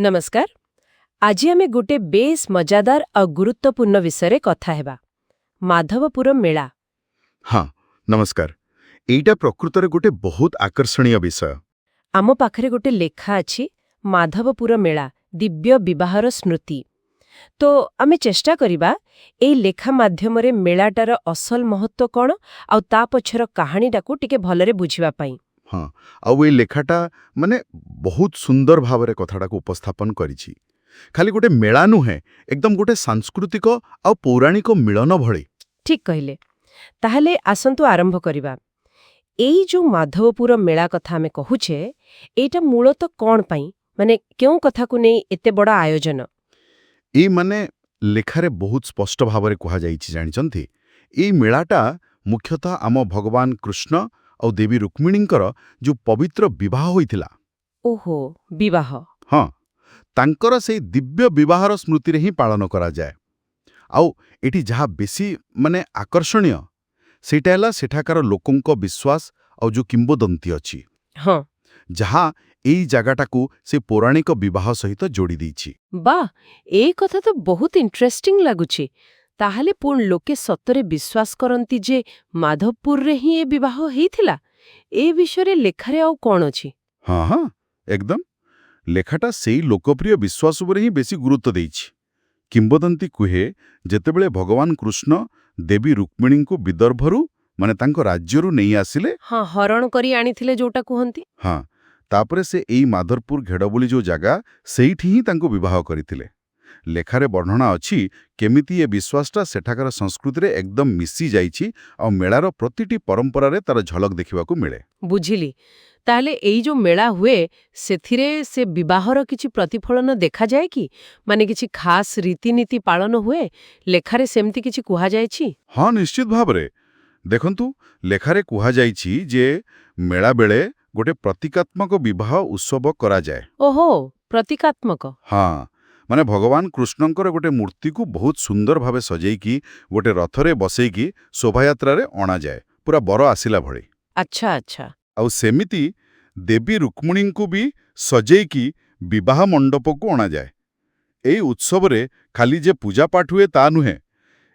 नमस्कार। आज आमे गोटे बेस मजादार और गुरुत्वपूर्ण विषय कथा हेबा माधवपुर मेला। हाँ नमस्कार। एइटा प्रकृतरे गोटे बहुत आकर्षणीय विषय। आम पाखरे गोटे लेखा अछि माधवपुर मेला दिव्य विवाहर स्मृति। तो आमे चेष्टा करिबा एई लेखा माध्यमरे मेलाटार असल महत्व कोन आउ ता पछर कहानीटाकू टिके भलरे बुझिबा पई। हाँ आउ ए लेखाटा माने बहुत सुंदर भावरे कथाटाको उपस्थापन करिछि। खाली गोटे मेला नुहे एकदम गोटे सांस्कृतिक आउ पौराणिक मिलन भଳି। ठीक कहिले। ताहले आसंतु आरंभ करिबा। एई जो माधवपुर मेला कथा आमे कहुछे एटा मूलत कोन पई माने केउ कथाकू नै एते बडा आयोजन। ए माने लेखारे बहुत स्पष्ट भावरे कुहा जाइछि जानिचंती। ए मेलाटा मुख्यतः आम भगवान कृष्ण और देवी रुक्मिणींकर जो पवित्र विवाह होइथिला। ओहो विवाह। हाँ तांकर से दिव्य विवाहर स्मृति रे ही पालन करा जाए। आउ एठी जहा बेसी माने आकर्षणीय सेटा हला सेठाकार लोकंक विश्वास और जो किंबदंती अछि। हाँ जहा एई जगाटाकू से पौराणिक विवाह सहित जोड़ी दैछि। बा ए कथा तो बहुत इंटरेस्टिंग लागुछि। ताहले पूर्ण लोके सत्तरे विश्वास करंती जे माधवपुर रे ही ए विवाह हेइथिला। ए विषय लेखारे आउ कोन अछि? हाँ हाँ एकदम लेखाटा सेई लोकप्रिय विश्वास उपरे ही बेसी गुरुत्व दैछि। किंबदंती कुहे जेतेबेले भगवान कृष्ण देवी रुक्मिणींकु विदर्भरू माने तांको राज्यरू नेई आसिले। हाँ हरण करी आनिथिले जोटा कुहंती। हाँ तापरे से एई माधवपुर घेड़ बोली जो जगह सेइठी ही तांको विवाह करिथिले। लेखारे वर्णना अछि केमिति ए विश्वासटा सेठाकार संस्कृति रे एकदम मिसी जाइछि और मेलार प्रतिटी परंपरा रे तार झलक देखिबाकू मिले। बुझिली। ताहले एई जो मेला हुए सेथिरे से विवाहर किछि प्रतिफलन देखा जाए कि माने किछि खास रीतिनीति पालन हुए लेखारे सेमति किछि कुहा जायछि? हाँ निश्चित भावरे देखंतु लेखारे कुहा जाइछि जे मेला बेले गोटे प्रतीकात्मक विवाह उत्सव करा जाए। ओहो प्रतीकात्मक। हाँ माने भगवान कृष्णंकर गोटे मूर्ति को बहुत सुंदर भावे सजेइकी गोटे रथरे बसेइकी शोभायात्रा रे अणा जाए पूरा बर आसिला भଳି। अच्छा अच्छा। आउ सेमिति देवी रुक्मिणी को भी सजेइकी विवाह मंडप को अणा जाए। एई उत्सव रे खाली जे पूजा पाठ हुए ता नुहे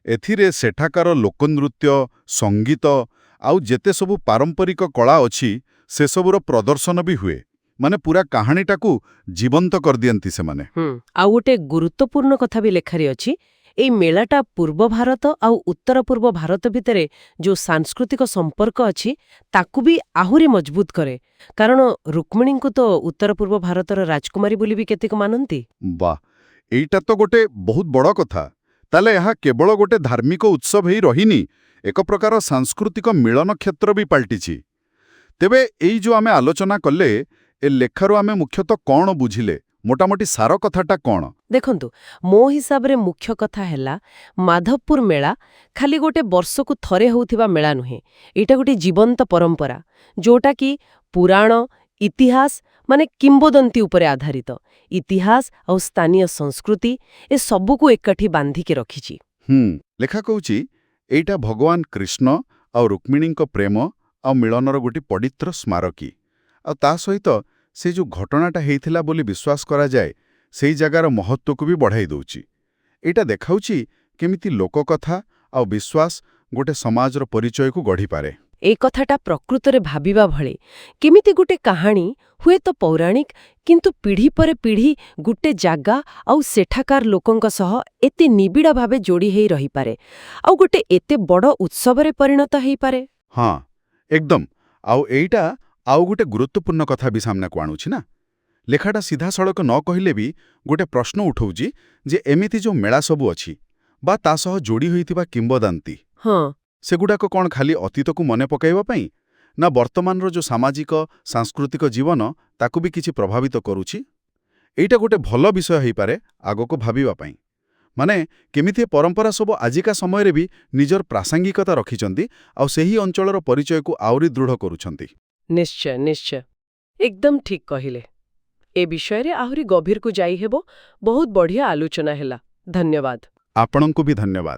एथिरे सेठाकार लोकनृत्य संगीत आउ जेते सबु पारंपरिक कला अछि से सबुर प्रदर्शन भी हुए। माने पूरा कहानीटाकू जीवंत कर दियंती से माने। आउ गोटे गुरुत्वपूर्ण कथा भी लेखारी अछि। एई मेलाटा पूर्व भारत आउ उत्तर पूर्व भारत भितरे जो सांस्कृतिक संपर्क अछि ताकू भी आहुरी मजबूत करे। कारण रुक्मिणी को तो उत्तर पूर्व भारतर राजकुमारी बोली भी केतेक मानंती। वाह एइटा तो गोटे बहुत बड़ कथा। ताले यहाँ केवल गोटे धार्मिक उत्सव ही रहिनी एक प्रकार सांस्कृतिक मिलन क्षेत्र भी पलटिछि। तेबे एई जो आमे आलोचना कले ए लेखारो आमे मुख्यतः कौन बुझिले मोटामोटी सार कथाटा कौन? देखंतु मो हिसाब रे मुख्य कथा हैला माधवपुर मेला खाली गोटे वर्ष को थरे होउथिबा मेला नुहे। एटा गोटे जीवंत परंपरा जोटा कि पुराण इतिहास माने किंबदंती उपरे आधारित इतिहास और स्थानीय संस्कृति ए सबु को एकठी बांधी के रखिछि। लेखा कहूची एइटा भगवान कृष्ण और रुक्मिणी प्रेम और मिलनर गोटे पवित्र स्मारकी और ता सहित से जो घटनाटा हेइथिला बोली विश्वास करा जाए सेई जगार महत्व को भी बढ़ाई दउची। एटा देखाउची केमिति लोककथा और विश्वास गोटे समाजर परिचय को गढ़ी पारे। ए कथाटा प्रकृतरे भाबिबा भळे केमिति गोटे कहानी हुए तो पौराणिक किंतु पीढ़ी पर पीढ़ी गोटे जागा आउ सेठाकार लोकंक सह एते निबिड़ा भावे जोड़ी हेई रही पारे आउ गोटे एते बड़ उत्सवरे परिणत हेई पारे। हाँ एकदम आउ एइटा आउ गोटे गुरुत्वपूर्ण कथा भी सामना को आणुछि ना। लेखाटा सीधा सड़क न कहिले भी गोटे प्रश्न उठौची जे एमिति जो मेला सबु अछि बा ता सह जोड़ी होइतिबा किंबदंती हाँ सेगुड़ाक कौन खाली अतीत को मने पकाइबा पई ना वर्तमानर जो सामाजिक सांस्कृतिक जीवन ताकू भी किछि प्रभावित करूछि। एइटा गोटे भल विषय हेई पारे आगो को भाबिबा पई माने केमिति परंपरा सब आजिका समय रे भी निजर प्रासंगिकता रखिचंती और सेही अंचलर परिचय को आउरी दृढ़ करूछंती। निश्चय निश्चय एकदम ठीक कहिले। ए विषय रे आहुरी गभीर को जाई हेबो। बहुत बढ़िया आलोचना हैला। धन्यवाद। आपणंकु भी धन्यवाद।